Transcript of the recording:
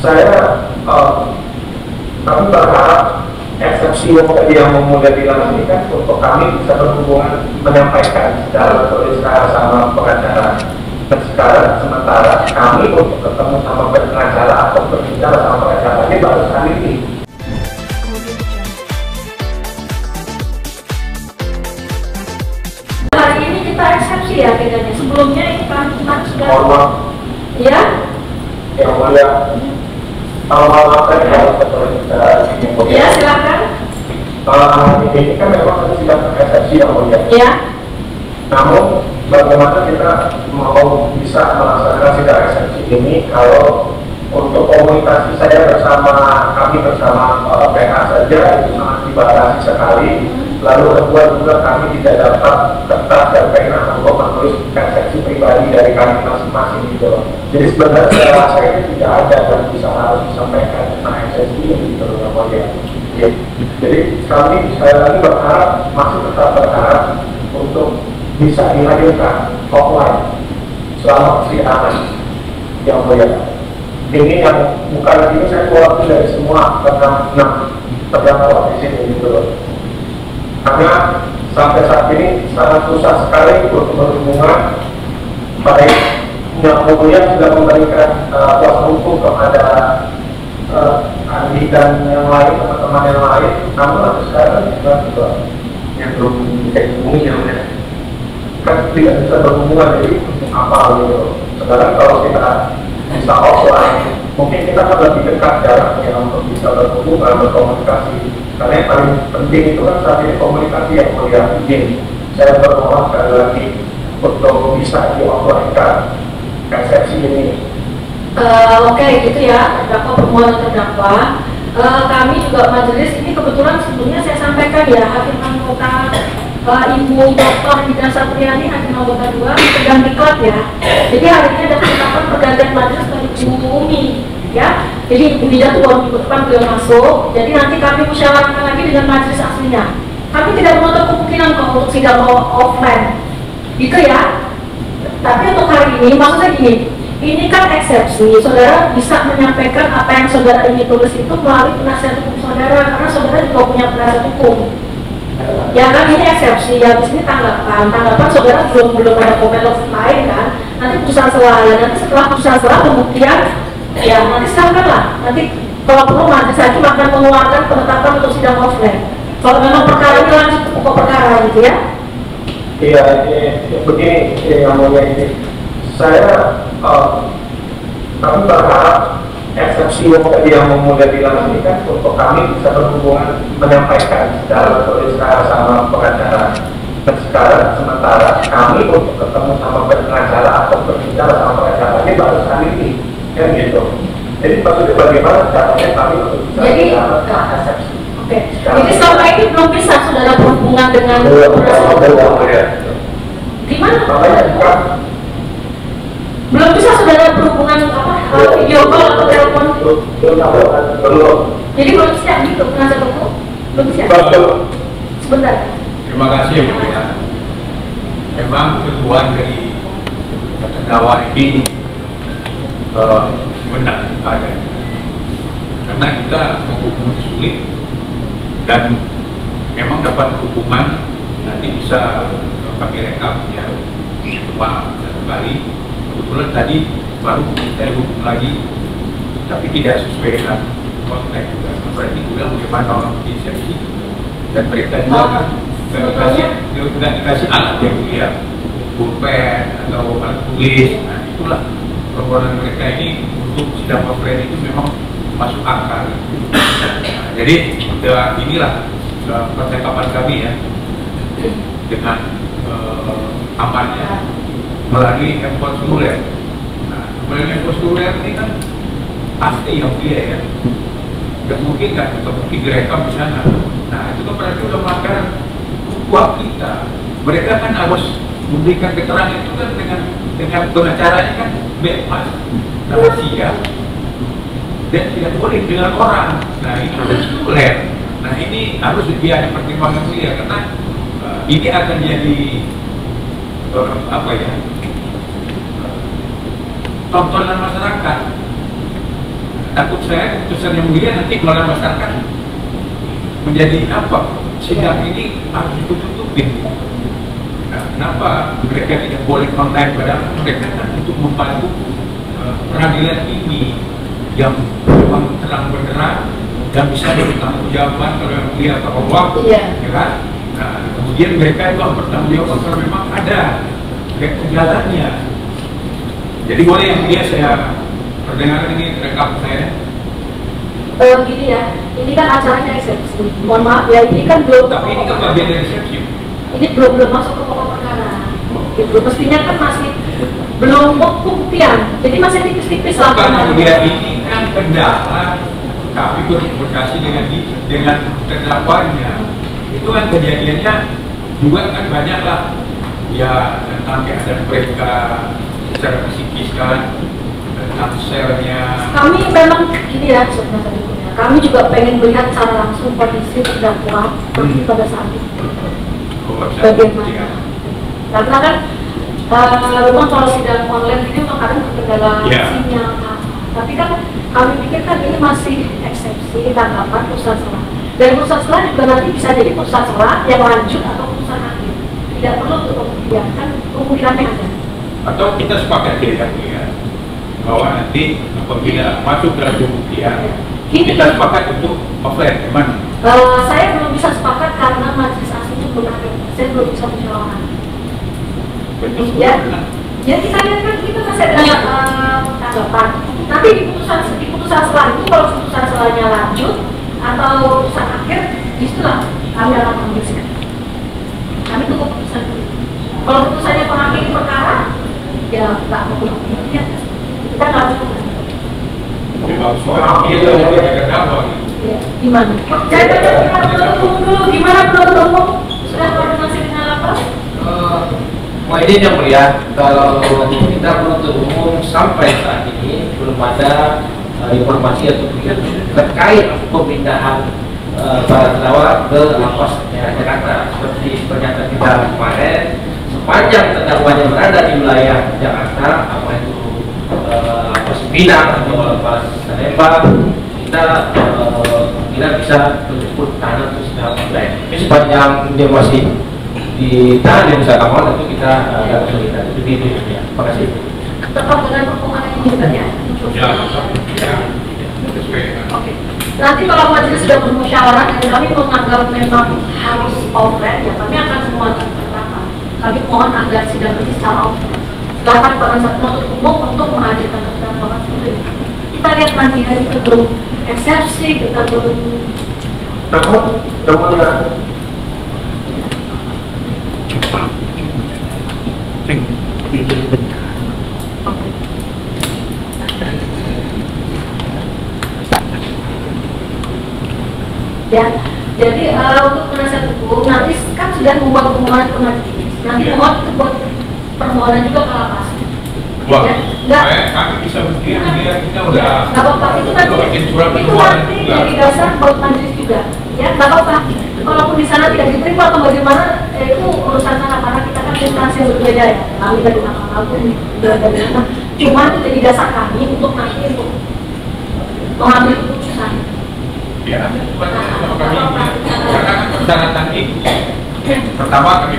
saya kami berharap eksepsi yang memulai bilang ini kan untuk kami bisa berhubungan menyampaikan secara tertulis sama pengacara. Dan sekarang sementara kami untuk ketemu sama pengacara atau berbicara sama pengacara ini baru kali ini. Hari ini kita eksepsi ya bedanya. Sebelumnya kita sudah. Ya? Yang mulia. Ya, silakan. Ini kan memang sidang eksepsi yang mulia. Ya. Namun bagaimana kita mau bisa melaksanakan sidang eksepsi ini kalau untuk komunikasi saya kami bersama PH saja itu sangat dibatasi sekali. Lalu kedua juga kami tidak dapat kertas dan pena untuk menulis eksepsi pribadi dari kami masing-masing gitu. Jadi sebenarnya saya rasa ini tidak ada dan harus disampaikan tentang eksepsi ini gitu loh ya. Jadi kami sekali lagi berharap, masih tetap berharap untuk bisa dihadirkan offline selama persidangan yang mulia. Ini yang bukan ini saya keluar dari semua tentang terdakwa di sini gitu loh. Karena sampai saat ini sangat susah sekali untuk berhubungan. Baik yang mulia sudah memberikan kuasa hukum kepada Andi dan yang lain, teman-teman yang lain, namun sampai sekarang juga yang belum bisa dihubungi yang kan tidak bisa berhubungan, jadi apa gitu. Sekarang kalau kita bisa offline, mungkin kita akan lebih dekat jaraknya untuk bisa berhubungan, berkomunikasi. Karena yang paling penting itu kan saat ini komunikasi yang mulia. Izin saya bermohon sekali lagi untuk bisa di-offline-kan eksepsi ini. Oke, gitu ya, terdakwa permohonan terdakwa. Kami juga majelis ini kebetulan sebelumnya saya sampaikan ya, hakim anggota Ibu Dr. Hidra Satriani, hakim anggota 2 sedang diklat ya. Jadi hari ini ada penetapan pergantian majelis dari Ibu Umi ya. Jadi Ibu Hidra itu baru minggu depan beliau masuk. Jadi nanti kami musyawarahkan lagi dengan majelis aslinya. Kami tidak menutup kemungkinan kok untuk sidang offline, gitu ya. Tapi untuk hari ini maksudnya gini. Ini kan eksepsi, saudara bisa menyampaikan apa yang saudara ini tulis itu melalui penasihat hukum saudara, karena saudara juga punya penasihat hukum. Ya kan ini eksepsi, ya di sini tanggapan saudara belum ada komen lain kan. Nanti putusan selain, nanti setelah putusan selain pembuktian, ya nanti silakan lah. Nanti kalau perlu majelis hakim akan mengeluarkan penetapan untuk sidang offline. Kalau memang perkara ini lanjut ke pokok perkara gitu ya. Iya, begini yang mulia ini. Saya kami berharap eksepsi yang memulai bilang ini kan untuk kami bisa berhubungan menyampaikan secara tertulis sama pengacara. Dan sekarang sementara kami untuk ketemu sama pengacara atau berbicara sama pengacara ini baru kali ini kan gitu. Jadi maksudnya bagaimana caranya kami untuk bisa menyampaikan eksepsi. Oke. Jadi selama ini belum bisa saudara berhubungan dengan gimana? Belum bisa saudara berhubungan video call atau telepon? Belum. Jadi belum siap gitu penasihat hukum? Belum siap? Sebentar. Terima kasih Bu ya. Memang tujuan dari terdakwa ini benar ada. Karena kita menghukum sulit dan memang dapat hukuman nanti bisa pakai rekap ya cuma satu kali. Kebetulan tadi baru saya hukum lagi, tapi tidak sesuai dengan konteks juga. Berarti juga bagaimana orang inisiasi dan mereka juga tidak dikasih alat yang mulia, pulpen atau alat tulis. Nah itulah perbuatan mereka ini untuk sidang offline itu memang masuk akal. Nah, jadi inilah percakapan kami ya dengan amannya melalui handphone seluler. Nah, melalui handphone seluler ini kan pasti yang dia ya. Gak mungkin kan, atau mungkin direkam di sana. Nah, itu kan berarti udah melanggar hukum kita. Mereka kan harus memberikan keterangan itu kan dengan pengacaranya kan bebas, rahasia, dan tidak boleh dengan orang. Nah, ini kan seluler. Nah, ini harus dia pertimbangan dia karena ini akan jadi apa ya? Tontonan masyarakat. takut saya keputusan yang mulia nanti malah masyarakat menjadi apa? Sidang ini harus ditutup-tutupin. Nah, kenapa mereka tidak boleh online, padahal mereka kan untuk membantu peradilan ini yang memang terang benderang dan bisa bertanggung jawaban kalau yang mulia atau Allah, ya kan? Nah, kemudian mereka itu bertanggung jawab kalau memang ada kegagalannya. Jadi boleh yang mulia saya perdengaran ini rekam saya. Gini ya, ini kan acaranya eksepsi. Mohon maaf ya, ini kan belum. Tapi ini kan bagian dari eksepsi. Ini belum masuk ke pokok perkara. Gitu. Mestinya kan masih belum pembuktian. Jadi masih tipis-tipis lah. Karena mulia ini kan kendala kami berkomunikasi dengan terdakwanya. Itu kan kejadiannya juga kan banyak lah. Ya tentang keadaan mereka secara psikis kan, tentang selnya. Kami memang gini ya sebenarnya, kami juga pengen melihat secara langsung kondisi terdakwa seperti pada saat itu. Bagaimana? Karena kan memang kalau sidang online ini memang kadang terkendala sinyal. Tapi kan kami pikir kan ini masih eksepsi tanggapan putusan selah. Dan putusan selah juga nanti bisa jadi putusan selah yang lanjut atau putusan akhir. Tidak perlu untuk pembuktian, kan kemungkinannya ada. Atau kita sepakat ya, bahwa nanti apabila masuk dalam pembuktian, kita sepakat untuk offline, gimana? Saya belum bisa sepakat karena majelis asli itu belum ada. Saya belum bisa musyawarah. Ya kita lihat kan kita masih ada tanggapan. Nanti di putusan selah itu kalau putusan selahnya lanjut atau putusan akhir, disitulah kami akan mengambil sikap. Kami tunggu putusan dulu. Kalau putusannya pengakhir perkara, ya nggak mau pembuktian. Kita nggak mau. Gimana? Saya penutup umum dulu. Gimana penutup umum? Sudah koordinasi dengan apa? Ini yang mulia, kalau kita penuntut umum sampai saat ini belum ada informasi atau terkait pemindahan para terdakwa ke lapas Jakarta. Seperti pernyataan kita kemarin, sepanjang terdakwanya berada di wilayah Jakarta, apa itu lapas Pinang atau lapas Salemba, kita tidak bisa menjemput tahanan untuk sidang online. Ini sepanjang dia masih ditahan di Nusa Kambangan, tentu kita agak kesulitan. Begitu ya. Terima kasih. Tetap dengan perkembangan ini juga ya. Oke. Nanti kalau majelis sudah bermusyawarah dan kami menganggap memang harus offline, ya kami akan semua tertata. Kami mohon agar sidang ini secara offline. Bahkan pada saat penuntut umum untuk menghadirkan terdakwa seperti itu. Kita lihat nanti hari itu belum eksepsi, kita belum. Ya, jadi untuk penasihat hukum nanti kan sudah membuat permohonan ke majelis. Nanti mohon itu buat permohonan juga ke lapas. Wah, ya, kami bisa bukti kita udah. Nggak apa-apa, itu nanti jadi dasar buat majelis juga. Ya, nggak apa-apa. Kalaupun di sana tidak diterima atau bagaimana, itu urusan sana karena kita kan instansi yang berbeda ya. Kami dari Mahkamah Agung, dari mana. Cuma itu jadi dasar kami untuk nanti untuk mengambil keputusan. Ya, karena persyaratan itu pertama kami